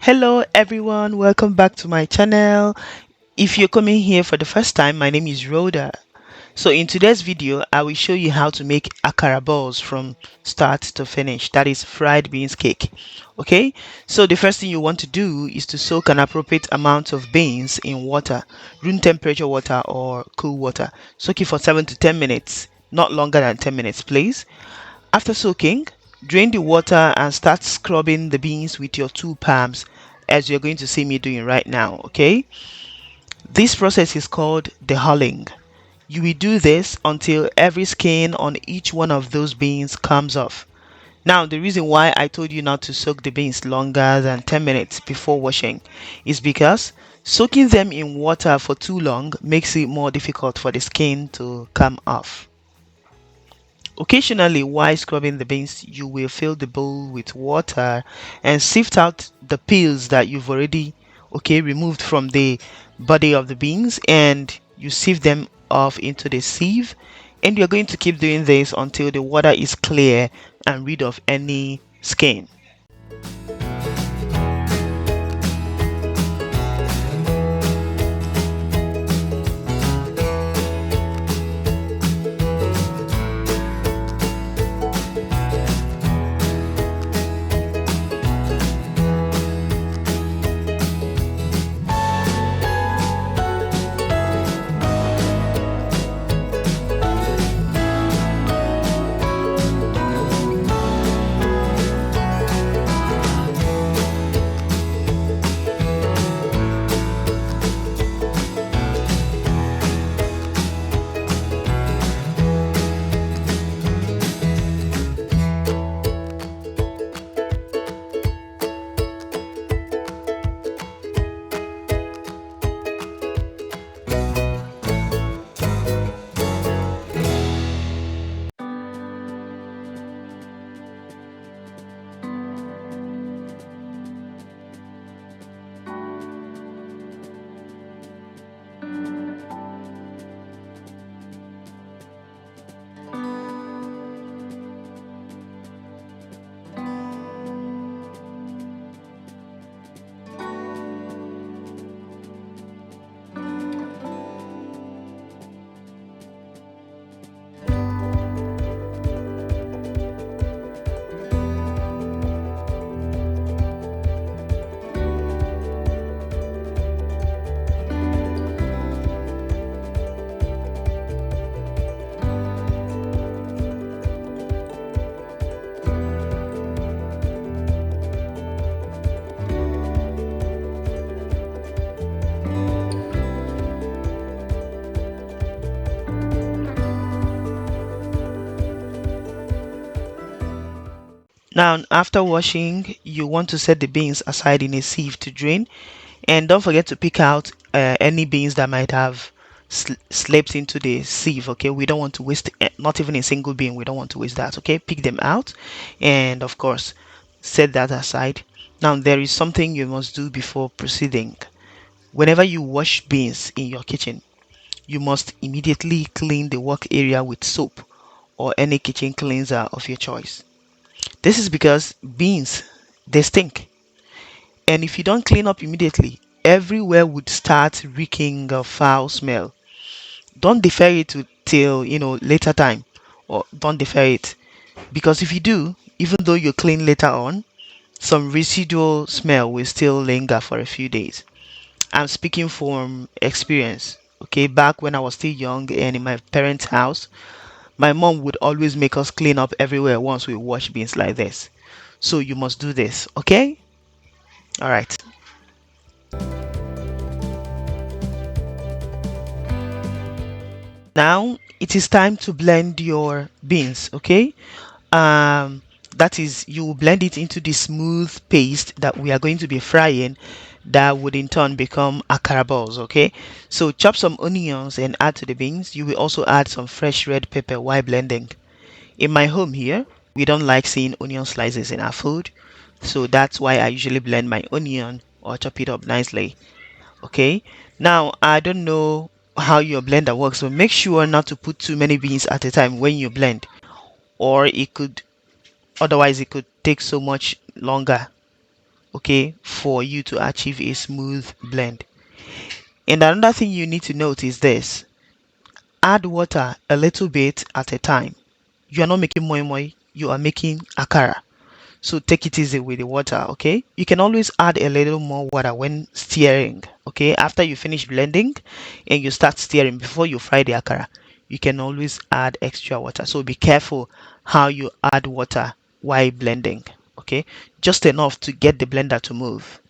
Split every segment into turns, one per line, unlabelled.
Hello everyone, welcome back to my channel. If you're coming here for the first time, my name is Rhoda. So in today's video, I will show you how to make AKARA balls from start to finish. That is fried beans cake. Okay, so the first thing you want to do is to soak an appropriate amount of beans in water, room temperature water or cool water. Soak it for 7 to 10 minutes, not longer than 10 minutes, please. After soaking, drain the water and start scrubbing the beans with your two palms as you're going to see me doing right now, okay? This process is called dehulling. You will do this until every skin on each one of those beans comes off. Now, the reason why I told you not to soak the beans longer than 10 minutes before washing is because soaking them in water for too long makes it more difficult for the skin to come off. Occasionally, while scrubbing the beans, you will fill the bowl with water and sift out the peels that you've already removed from the body of the beans, and you sieve them off into the sieve. And you're going to keep doing this until the water is clear and rid of any skin. Now, after washing, you want to set the beans aside in a sieve to drain, and don't forget to pick out any beans that might have slipped into the sieve. Okay, we don't want to waste not even a single bean. We don't want to waste that. Okay, pick them out, and of course, set that aside. Now, there is something you must do before proceeding. Whenever you wash beans in your kitchen, you must immediately clean the work area with soap or any kitchen cleanser of your choice. This is because beans, they stink. And if you don't clean up immediately, everywhere would start reeking of foul smell. Don't defer it till later time, or don't defer it, because if you do, even though you clean later on, some residual smell will still linger for a few days. I'm speaking from experience. Okay, back when I was still young and in my parents' house, my mom would always make us clean up everywhere once we wash beans like this. So you must do this, okay? All right. Now it is time to blend your beans, okay? That is, you will blend it into the smooth paste that we are going to be frying, that would in turn become akara balls. Okay, so chop some onions and add to the beans. You will also add some fresh red pepper while blending. In my home here, we don't like seeing onion slices in our food, so that's why I usually blend my onion or chop it up nicely. Okay, now I don't know how your blender works, so make sure not to put too many beans at a time when you blend, or it could otherwise it could take so much longer. okay, for you to achieve a smooth blend. And another thing you need to note is this: add water a little bit at a time. You are not making moi moi, you are making akara. So take it easy with the water, okay? You can always add a little more water when stirring, okay? After you finish blending and you start stirring before you fry the akara, you can always add extra water. So be careful how you add water while blending, okay? Just enough to get the blender to move.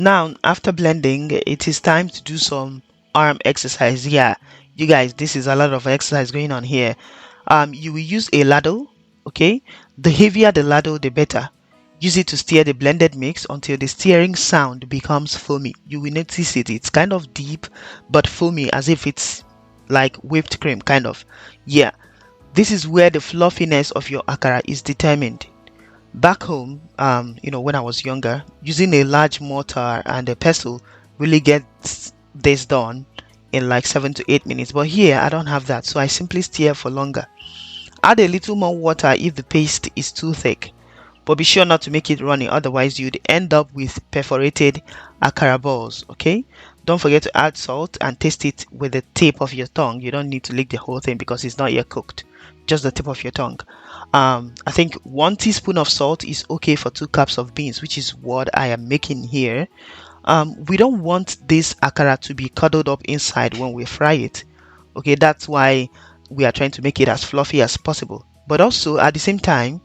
Now, after blending, it is time to do some arm exercise. Yeah, you guys, this is a lot of exercise going on here. You will use a ladle, okay? The heavier the ladle, the better. Use it to stir the blended mix until the stirring sound becomes foamy. You will notice it. It's kind of deep, but foamy, as if it's like whipped cream, kind of. Yeah, this is where the fluffiness of your akara is determined. Back home, when I was younger, using a large mortar and a pestle really gets this done in like 7 to 8 minutes. But here, I don't have that, so I simply stir for longer. Add a little more water if the paste is too thick, but be sure not to make it runny, otherwise you'd end up with perforated akara balls, okay? Don't forget to add salt and taste it with the tip of your tongue. You don't need to lick the whole thing because it's not yet cooked, just the tip of your tongue. I think 1 teaspoon of salt is okay for 2 cups of beans, which is what I am making here. We don't want this akara to be cuddled up inside when we fry it, okay? That's why we are trying to make it as fluffy as possible, but also at the same time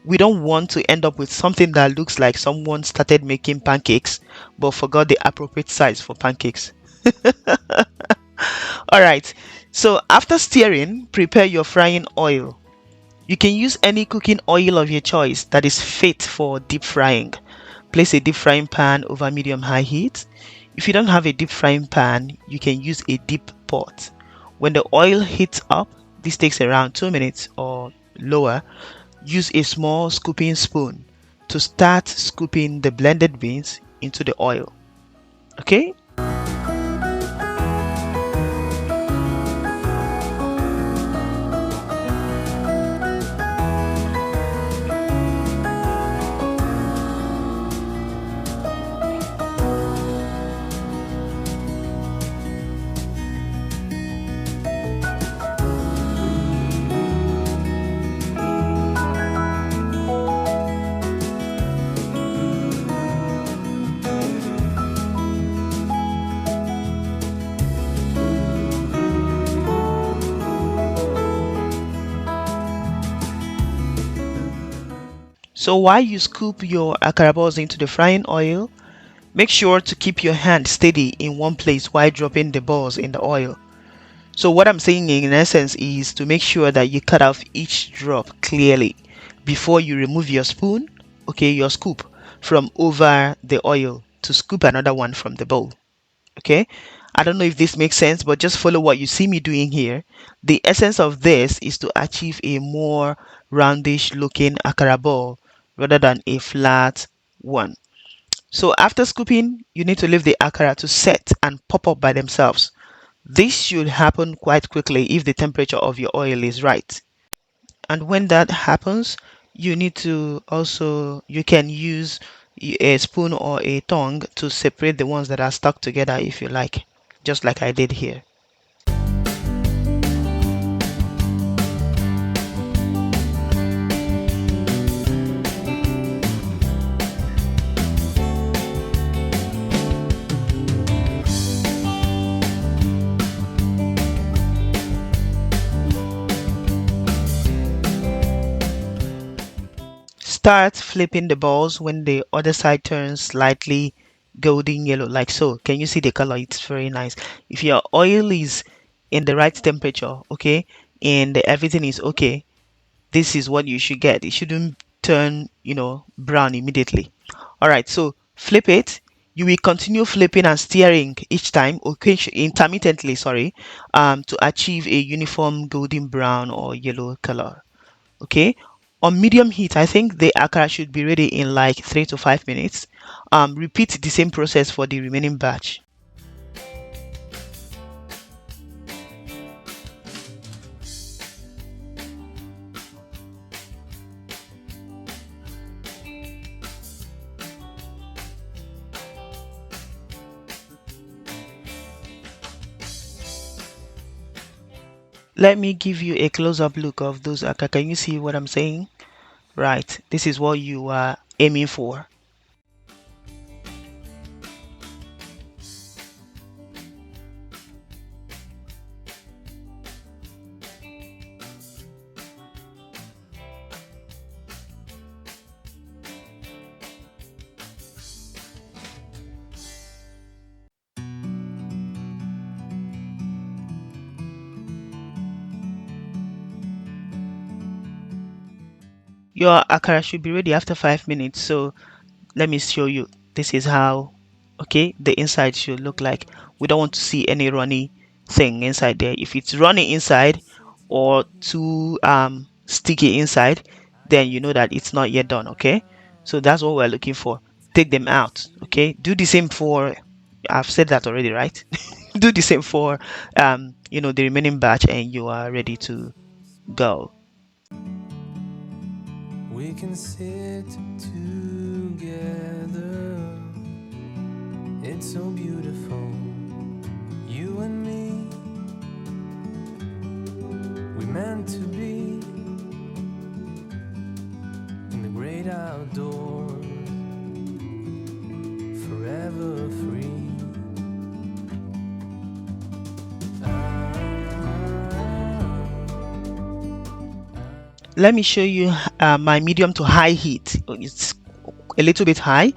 we don't want to end up with something that looks like someone started making pancakes but forgot the appropriate size for pancakes. All right, so after stirring, prepare your frying oil. You can use any cooking oil of your choice that is fit for deep frying. Place a deep frying pan over medium-high heat. If you don't have a deep frying pan, you can use a deep pot. When the oil heats up, this takes around 2 minutes or lower, use a small scooping spoon to start scooping the blended beans into the oil. Okay? So while you scoop your akara balls into the frying oil, make sure to keep your hand steady in one place while dropping the balls in the oil. So what I'm saying in essence is to make sure that you cut off each drop clearly before you remove your spoon, okay, your scoop from over the oil to scoop another one from the bowl. Okay, I don't know if this makes sense, but just follow what you see me doing here. The essence of this is to achieve a more roundish looking akara ball rather than a flat one. So after scooping, you need to leave the akara to set and pop up by themselves. This should happen quite quickly if the temperature of your oil is right. And when that happens, you need to also, you can use a spoon or a tongue to separate the ones that are stuck together if you like, just like I did here. start flipping the balls when the other side turns slightly golden yellow, like so. Can you see the color? It's very nice. If your oil is in the right temperature, okay, and everything is okay, this is what you should get. It shouldn't turn, brown immediately. All right, so flip it. You will continue flipping and stirring each time, okay, intermittently, sorry, to achieve a uniform golden brown or yellow color. Okay, on medium heat, I think the akara should be ready in like 3 to 5 minutes. Repeat the same process for the remaining batch. Let me give you a close-up look of those akara. Can you see what I'm saying? Right, this is what you are aiming for. Your akara should be ready after 5 minutes. So let me show you. This is how, okay, the inside should look like. We don't want to see any runny thing inside there. If it's runny inside or too sticky inside, then you know that it's not yet done. Okay, so that's what we're looking for. Take them out. Okay, do the same for, I've said that already, right? Do the same for the remaining batch, and you are ready to go.
We can sit together. It's so beautiful. You and me, we meant to be in the great outdoors, forever free.
Let me show you my medium to high heat. It's a little bit high.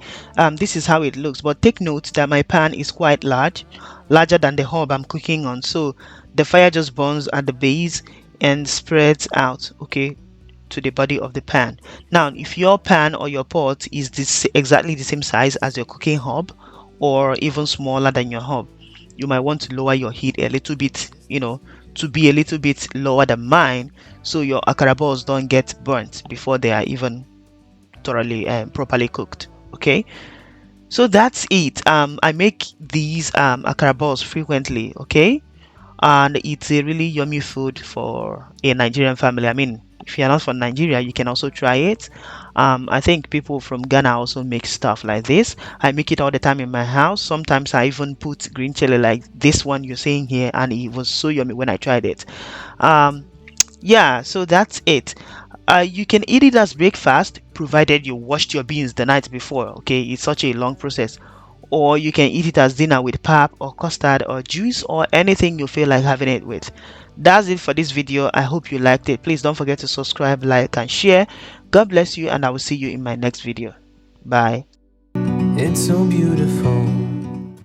This is how it looks, but take note that my pan is quite large, larger than the hob I'm cooking on, so the fire just burns at the base and spreads out, okay, to the body of the pan. Now if your pan or your pot is this exactly the same size as your cooking hob or even smaller than your hob, you might want to lower your heat a little bit, to be a little bit lower than mine, so your akara balls don't get burnt before they are even thoroughly and properly cooked. Okay, so that's it. I make these akara balls frequently. Okay, and it's a really yummy food for a Nigerian family. I mean, if you're not from Nigeria, you can also try it. I think people from Ghana also make stuff like this. I make it all the time in my house. Sometimes I even put green chili like this one you're seeing here, and it was so yummy when I tried it. um yeah, so that's it. You can eat it as breakfast provided you washed your beans the night before. Okay, it's such a long process. Or you can eat it as dinner with pap or custard or juice or anything you feel like having it with. That's it for this video. I hope you liked it. Please don't forget to subscribe, like, and share. God bless you, and I will see you in my next video. Bye.
It's so beautiful.